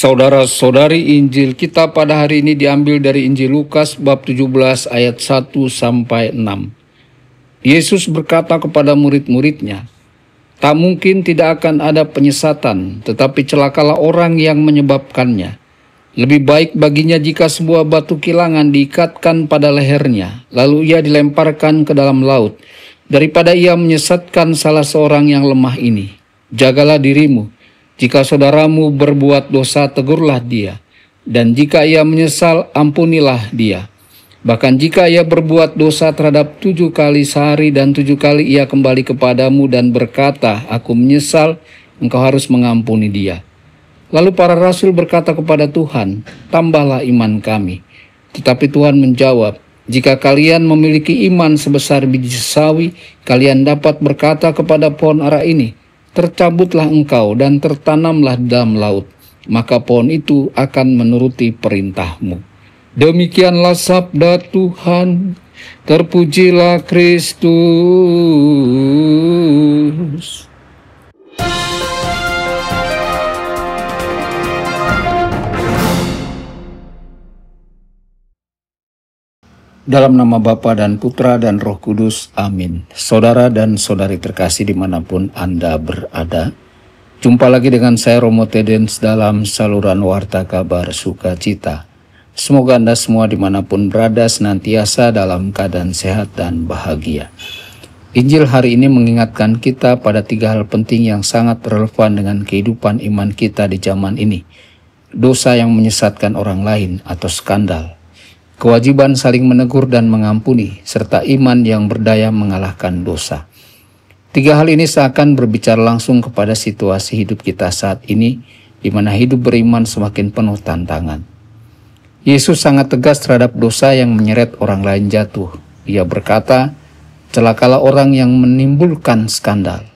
Saudara-saudari, Injil kita pada hari ini diambil dari Injil Lukas bab 17 ayat 1 sampai 6. Yesus berkata kepada murid-muridnya, "Tak mungkin tidak akan ada penyesatan, tetapi celakalah orang yang menyebabkannya. Lebih baik baginya jika sebuah batu kilangan diikatkan pada lehernya, lalu ia dilemparkan ke dalam laut, daripada ia menyesatkan salah seorang yang lemah ini. Jagalah dirimu. Jika saudaramu berbuat dosa, tegurlah dia. Dan jika ia menyesal, ampunilah dia. Bahkan jika ia berbuat dosa terhadap 7 kali sehari dan 7 kali ia kembali kepadamu dan berkata, 'Aku menyesal,' engkau harus mengampuni dia." Lalu para rasul berkata kepada Tuhan, "Tambahlah iman kami." Tetapi Tuhan menjawab, "Jika kalian memiliki iman sebesar biji sawi, kalian dapat berkata kepada pohon ara ini, 'Tercabutlah engkau dan tertanamlah di dalam laut,' maka pohon itu akan menuruti perintahmu." Demikianlah sabda Tuhan. Terpujilah Kristus. Dalam nama Bapa dan Putra dan Roh Kudus, amin. Saudara dan saudari terkasih dimanapun Anda berada, jumpa lagi dengan saya Romo Tedens dalam saluran Warta Kabar Sukacita. Semoga Anda semua dimanapun berada senantiasa dalam keadaan sehat dan bahagia. Injil hari ini mengingatkan kita pada 3 hal penting yang sangat relevan dengan kehidupan iman kita di zaman ini. Dosa yang menyesatkan orang lain atau skandal, kewajiban saling menegur dan mengampuni, serta iman yang berdaya mengalahkan dosa. 3 hal ini seakan berbicara langsung kepada situasi hidup kita saat ini, di mana hidup beriman semakin penuh tantangan. Yesus sangat tegas terhadap dosa yang menyeret orang lain jatuh. Ia berkata, "Celakalah orang yang menimbulkan skandal."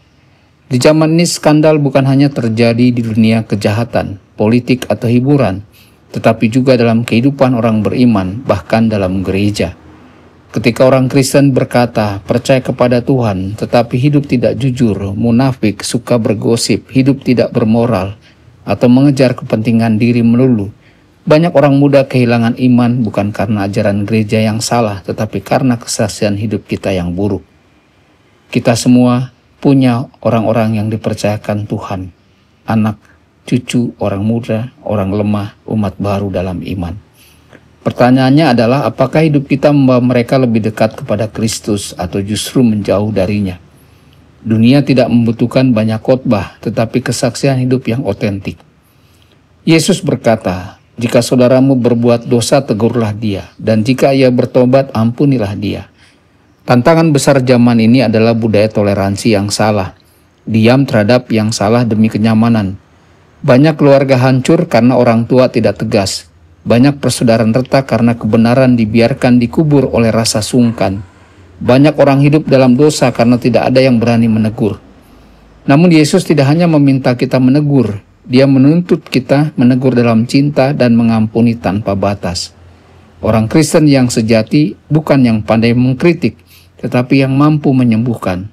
Di zaman ini skandal bukan hanya terjadi di dunia kejahatan, politik atau hiburan, tetapi juga dalam kehidupan orang beriman, bahkan dalam gereja. Ketika orang Kristen berkata, percaya kepada Tuhan, tetapi hidup tidak jujur, munafik, suka bergosip, hidup tidak bermoral, atau mengejar kepentingan diri melulu, banyak orang muda kehilangan iman bukan karena ajaran gereja yang salah, tetapi karena kesaksian hidup kita yang buruk. Kita semua punya orang-orang yang dipercayakan Tuhan, anak, cucu, orang muda, orang lemah, umat baru dalam iman. Pertanyaannya adalah, apakah hidup kita membawa mereka lebih dekat kepada Kristus atau justru menjauh darinya? Dunia tidak membutuhkan banyak khotbah, tetapi kesaksian hidup yang otentik. Yesus berkata, "Jika saudaramu berbuat dosa, tegurlah dia, dan jika ia bertobat, ampunilah dia." Tantangan besar zaman ini adalah budaya toleransi yang salah, diam terhadap yang salah demi kenyamanan. Banyak keluarga hancur karena orang tua tidak tegas. Banyak persaudaraan retak karena kebenaran dibiarkan dikubur oleh rasa sungkan. Banyak orang hidup dalam dosa karena tidak ada yang berani menegur. Namun Yesus tidak hanya meminta kita menegur, Dia menuntut kita menegur dalam cinta dan mengampuni tanpa batas. Orang Kristen yang sejati bukan yang pandai mengkritik, tetapi yang mampu menyembuhkan.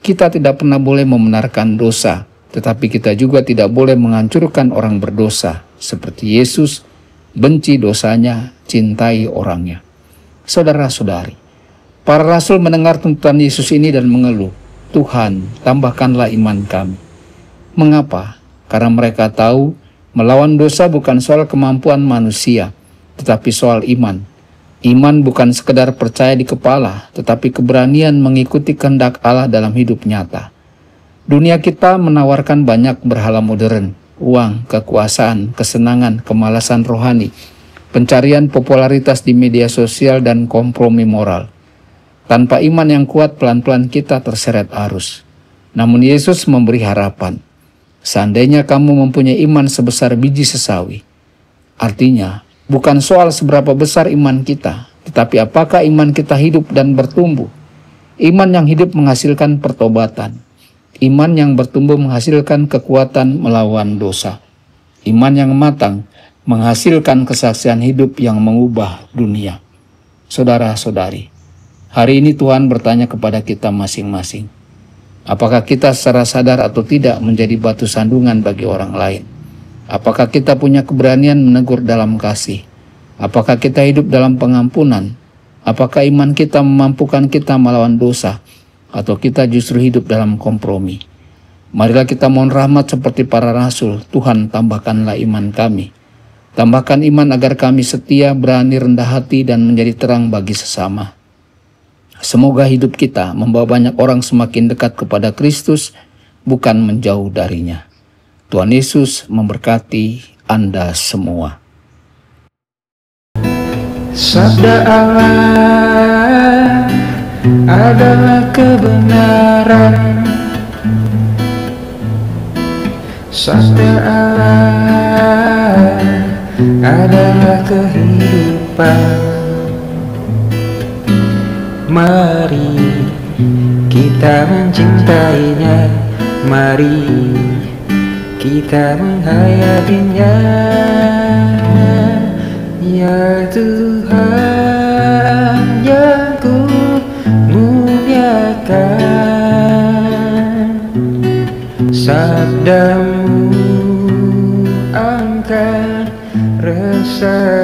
Kita tidak pernah boleh membenarkan dosa, tetapi kita juga tidak boleh menghancurkan orang berdosa. Seperti Yesus, benci dosanya, cintai orangnya. Saudara-saudari, para rasul mendengar tuntutan Yesus ini dan mengeluh, "Tuhan, tambahkanlah iman kami." Mengapa? Karena mereka tahu melawan dosa bukan soal kemampuan manusia, tetapi soal iman. Iman bukan sekedar percaya di kepala, tetapi keberanian mengikuti kehendak Allah dalam hidup nyata. Dunia kita menawarkan banyak berhala modern, uang, kekuasaan, kesenangan, kemalasan rohani, pencarian popularitas di media sosial, dan kompromi moral. Tanpa iman yang kuat, pelan-pelan kita terseret arus. Namun Yesus memberi harapan. Seandainya kamu mempunyai iman sebesar biji sesawi. Artinya, bukan soal seberapa besar iman kita, tetapi apakah iman kita hidup dan bertumbuh. Iman yang hidup menghasilkan pertobatan. Iman yang bertumbuh menghasilkan kekuatan melawan dosa. Iman yang matang menghasilkan kesaksian hidup yang mengubah dunia. Saudara-saudari, hari ini Tuhan bertanya kepada kita masing-masing. Apakah kita secara sadar atau tidak menjadi batu sandungan bagi orang lain? Apakah kita punya keberanian menegur dalam kasih? Apakah kita hidup dalam pengampunan? Apakah iman kita memampukan kita melawan dosa? Atau kita justru hidup dalam kompromi? Marilah kita mohon rahmat seperti para rasul. Tuhan, tambahkanlah iman kami. Tambahkan iman agar kami setia, berani, rendah hati, dan menjadi terang bagi sesama. Semoga hidup kita membawa banyak orang semakin dekat kepada Kristus, bukan menjauh darinya. Tuhan Yesus memberkati Anda semua. Sabda Allah adalah kebenaran. Sabda Allah adalah kehidupan. Mari kita mencintainya, mari kita menghayatinya. Ya Tuhan yang ku muliakan, sabdamu angkat rasa